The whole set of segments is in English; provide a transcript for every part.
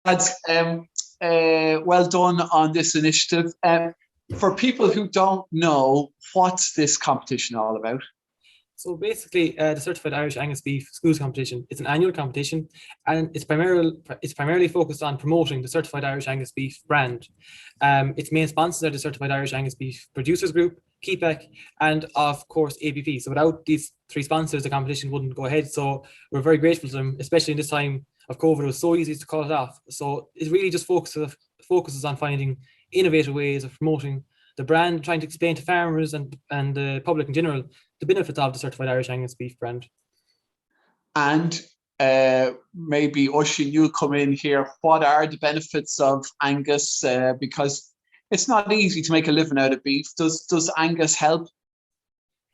lads, well done on this initiative. For people who don't know, what's this competition all about? So basically, the Certified Irish Angus Beef Schools Competition, it's an annual competition, and it's primarily focused on promoting the Certified Irish Angus Beef brand. Its main sponsors are the Certified Irish Angus Beef Producers Group, KEPEC, and of course ABP. So without these three sponsors, the competition wouldn't go ahead. So we're very grateful to them, especially in this time of COVID. It was so easy to call it off. So it really just focuses on finding innovative ways of promoting the brand, trying to explain to farmers and the public in general the benefits of the Certified Irish Angus Beef brand. And maybe Oisín, you'll come in here. What are the benefits of Angus? Because it's not easy to make a living out of beef. Does Angus help?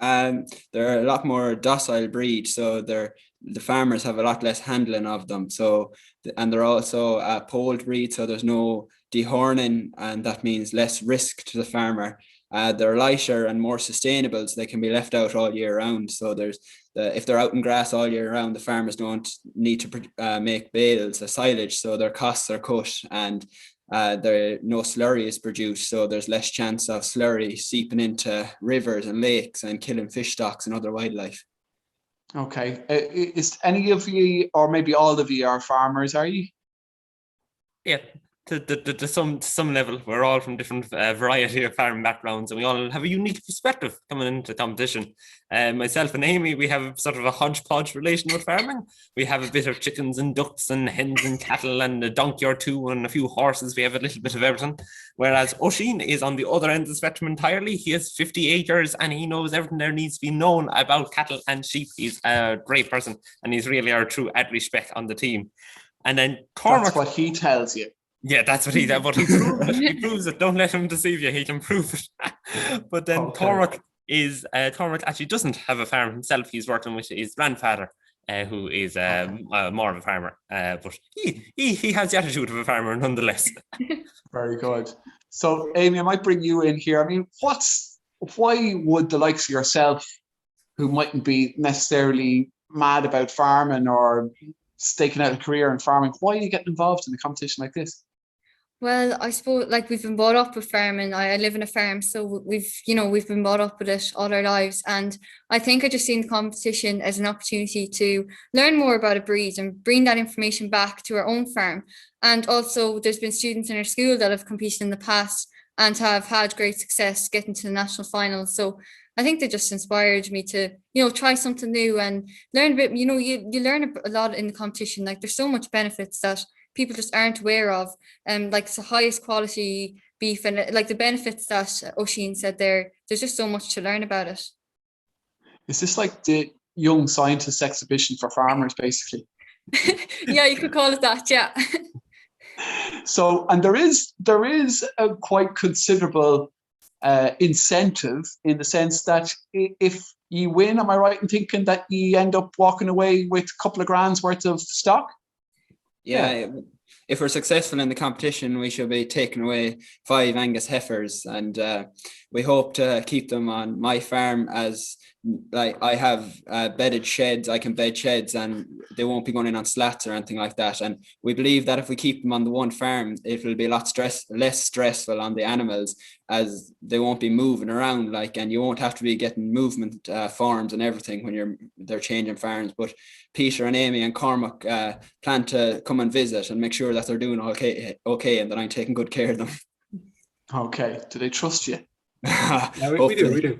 They're a lot more docile breed, so the farmers have a lot less handling of them. So, and they're also a polled breed, so there's no dehorning, and that means less risk to the farmer. They're lighter and more sustainable, so they can be left out all year round. So if they're out in grass all year round, the farmers don't need to make bales of silage, so their costs are cut, and no slurry is produced, so there's less chance of slurry seeping into rivers and lakes and killing fish stocks and other wildlife. Okay. Is any of you, or maybe all of you, are farmers, are you? Yeah. To some level, we're all from different variety of farming backgrounds, and we all have a unique perspective coming into competition. Myself and Amy, we have sort of a hodgepodge relation with farming. We have a bit of chickens and ducks and hens and cattle and a donkey or two and a few horses. We have a little bit of everything. Whereas Oisín is on the other end of the spectrum entirely. He has 50 acres and he knows everything there needs to be known about cattle and sheep. He's a great person, and he's really our true Adri spec on the team. And then Cormac. That's what he tells you. Yeah, that's what he does, but he proves it. Don't let him deceive you. He can prove it. But then okay. Cormac actually doesn't have a farm himself. He's working with his grandfather, who is more of a farmer. But he has the attitude of a farmer nonetheless. Very good. So, Amy, I might bring you in here. I mean, why would the likes of yourself, who mightn't be necessarily mad about farming or staking out a career in farming, why are you getting involved in a competition like this? Well, I suppose we've been brought up with farming. I live in a farm, so we've been brought up with it all our lives. And I think I just seen the competition as an opportunity to learn more about a breed and bring that information back to our own farm. And also there's been students in our school that have competed in the past and have had great success getting to the national finals. So I think they just inspired me to, try something new and learn a bit. You learn a lot in the competition. Like there's so much benefits that people just aren't aware of, like it's the highest quality beef, and like the benefits that Oisín said there's just so much to learn about it. Is this like the Young Scientists exhibition for farmers, basically? Yeah, you could call it that, yeah. So, and there is a quite considerable incentive in the sense that if you win, am I right in thinking that you end up walking away with a couple of grand's worth of stock? Yeah, if we're successful in the competition, we should be taking away 5 Angus heifers, and we hope to keep them on my farm, as like I have bedded sheds. I can bed sheds and they won't be going in on slats or anything like that. And we believe that if we keep them on the one farm, it will be a lot less stressful on the animals, as they won't be moving around, and you won't have to be getting movement forms and everything when they're changing farms. But Peter and Amy and Cormac plan to come and visit and make sure that they're doing okay, and that I'm taking good care of them. Okay. Do they trust you? Yeah, we do.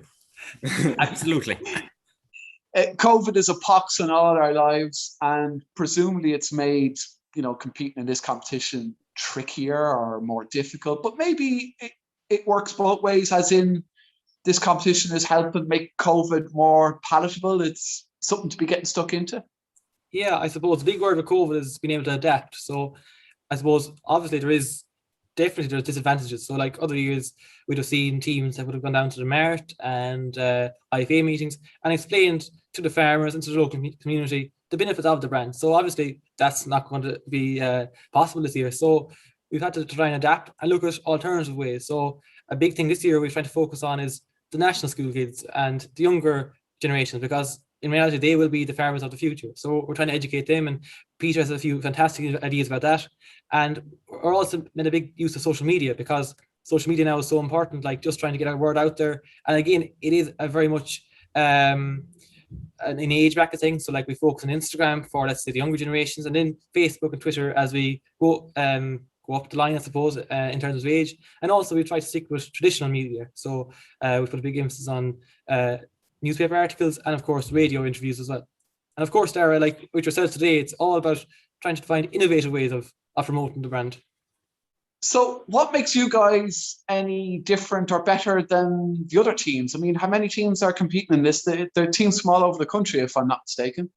Absolutely. COVID is a pox in all our lives, and presumably it's made competing in this competition trickier or more difficult. But maybe it works both ways, as in this competition is helping make COVID more palatable. It's something to be getting stuck into. Yeah, I suppose the big word with COVID is being able to adapt. So I suppose obviously there's disadvantages. So like other years, we'd have seen teams that would have gone down to the mart and IFA meetings and explained to the farmers and to the local community the benefits of the brand. So obviously that's not going to be possible this year. So we've had to try and adapt and look at alternative ways. So a big thing this year we're trying to focus on is the national school kids and the younger generations, because in reality, they will be the farmers of the future. So we're trying to educate them, and Peter has a few fantastic ideas about that. And we're also made a big use of social media, because social media now is so important, like just trying to get our word out there. And again, it is a very much an age bracket thing. So like we focus on Instagram for, let's say, the younger generations, and then Facebook and Twitter as we go up the line, I suppose, in terms of age. And also we try to stick with traditional media. So we put a big emphasis on newspaper articles and, of course, radio interviews as well. And of course, Darragh, like with yourself today, it's all about trying to find innovative ways of promoting the brand. So what makes you guys any different or better than the other teams? I mean, how many teams are competing in this? They're teams from all over the country, if I'm not mistaken.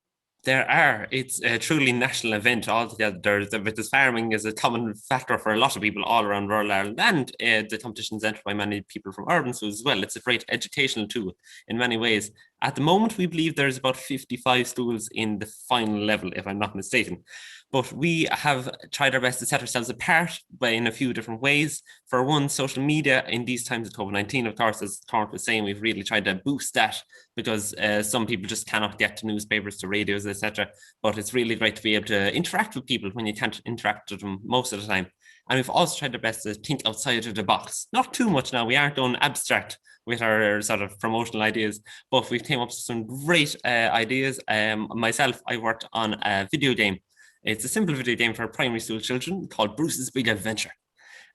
There are. It's a truly national event altogether. Because farming is a common factor for a lot of people all around rural Ireland, and the competition is entered by many people from urban schools as well. It's a great educational tool in many ways. At the moment, we believe there's about 55 schools in the final level, if I'm not mistaken. But we have tried our best to set ourselves apart in a few different ways. For one, social media in these times of COVID-19, of course, as Cormac was saying, we've really tried to boost that, because some people just cannot get to newspapers, to radios, etc. But it's really great to be able to interact with people when you can't interact with them most of the time. And we've also tried our best to think outside of the box. Not too much now. We aren't going abstract with our sort of promotional ideas, but we've came up with some great ideas. Myself, I worked on a video game. It's a simple video game for primary school children called Bruce's Big Adventure.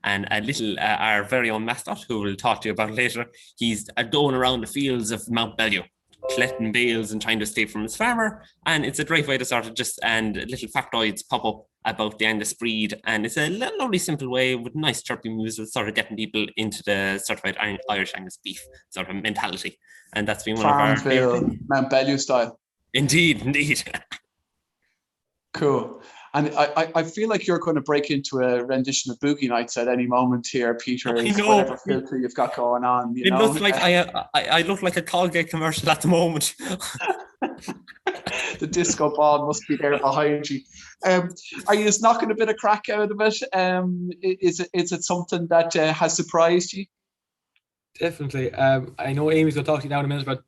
And a little, our very own mascot, who we'll talk to you about later, he's going around the fields of Mount Bellew, collecting bales and trying to escape from his farmer. And it's a great way to sort of and little factoids pop up about the Angus breed. And it's a lovely, simple way with nice chirpy music, sort of getting people into the certified Irish Angus beef sort of mentality. And that's been one of our Farmville, Mount Bellew style. Indeed. Cool. And I feel like you're going to break into a rendition of Boogie Nights at any moment here, Peter. Whatever filter you've got going on. You know? Looks like I look like a Colgate commercial at the moment. The disco ball must be there behind you. Are you just knocking a bit of crack out of it? Is it something that has surprised you? Definitely. I know Amy's going to talk to you now in a minute about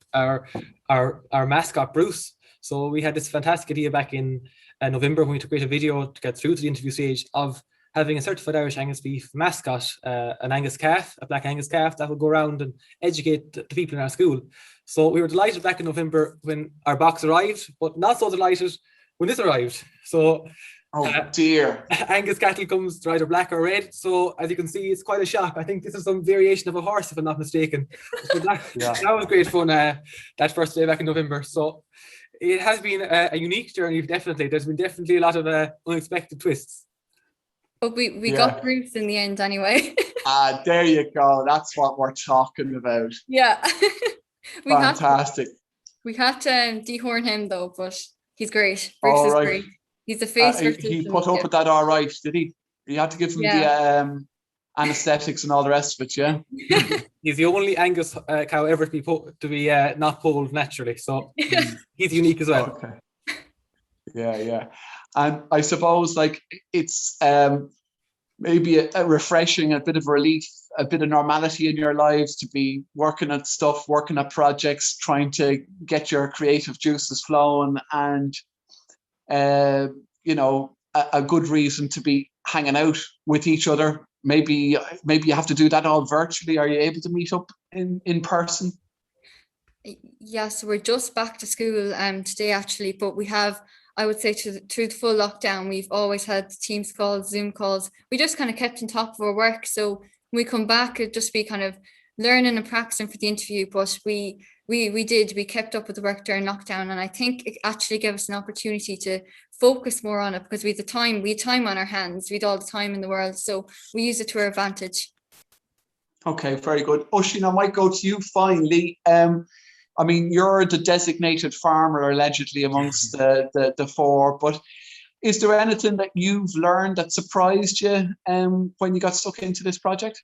our mascot, Bruce. So we had this fantastic idea back in November when we created a video to get through to the interview stage of having a certified Irish Angus beef mascot, an Angus calf, a black Angus calf that would go around and educate the people in our school. So we were delighted back in November when our box arrived, but not so delighted when this arrived. So dear. Angus cattle comes to either black or red. So as you can see, it's quite a shock. I think this is some variation of a horse, if I'm not mistaken. So that was great fun that first day back in November. So it has been a unique journey, definitely. There's been definitely a lot of unexpected twists. But we got Bruce in the end anyway. There you go. That's what we're talking about. Yeah. Fantastic. We had to dehorn him though, but he's great. Bruce is great. He's the face. He put up with that all right, did he? You had to give him the anesthetics and all the rest of it, yeah? He's the only Angus cow ever to be not polled naturally, so he's unique as well. Okay. Yeah. And I suppose like it's maybe a refreshing, a bit of relief, a bit of normality in your lives to be working at stuff, working at projects, trying to get your creative juices flowing, and a good reason to be hanging out with each other. Maybe you have to do that all virtually. Are you able to meet up in person? Yeah, so we're just back to school today actually, but we have, I would say, through the full lockdown, we've always had Teams calls, Zoom calls. We just kind of kept on top of our work. So when we come back, it'd just be kind of learning and practicing for the interview. But we kept up with the work during lockdown, and I think it actually gave us an opportunity to focus more on it because we had time on our hands. We had all the time in the world, so we use it to our advantage. Okay, very good. Oisín, I might go to you finally. I mean, you're the designated farmer allegedly amongst the four, but is there anything that you've learned that surprised you when you got stuck into this project?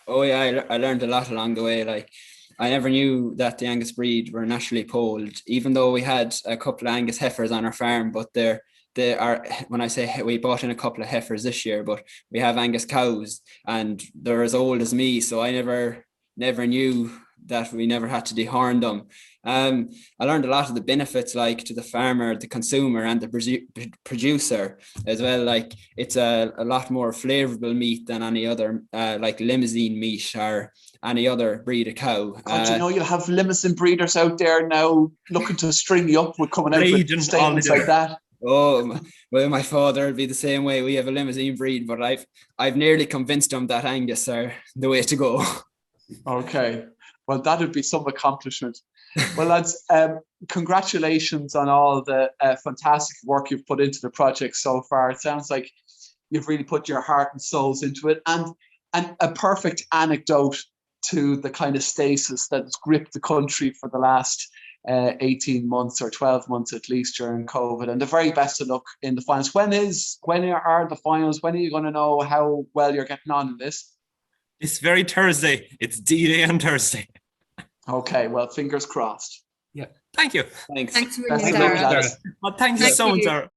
Oh yeah, I learned a lot along the way. Like, I never knew that the Angus breed were naturally polled, even though we had a couple of Angus heifers on our farm, but they are, when I say we bought in a couple of heifers this year, but we have Angus cows and they're as old as me. So I never knew that we never had to dehorn them. I learned a lot of the benefits, like to the farmer, the consumer, and the producer as well. Like it's a lot more flavorable meat than any other like Limousin meat or any other breed of cow. God, you know, you have Limousin breeders out there now looking to string you up with coming out with statements like that. Oh, well, my father would be the same way. We have a Limousin breed, but I've nearly convinced him that Angus are the way to go. Okay, well, that would be some accomplishment. Well, lads, congratulations on all the fantastic work you've put into the project so far. It sounds like you've really put your heart and souls into it, and a perfect anecdote to the kind of stasis that's gripped the country for the last 18 months or 12 months at least during COVID. And the very best of luck in the finals. When are the finals? When are you going to know how well you're getting on in this? This very Thursday. It's D-Day on Thursday. Okay, well, fingers crossed. Yeah. Thank you. Thanks. Thanks for Best of Darragh. luck, lads. Well, thank you so much, Darragh.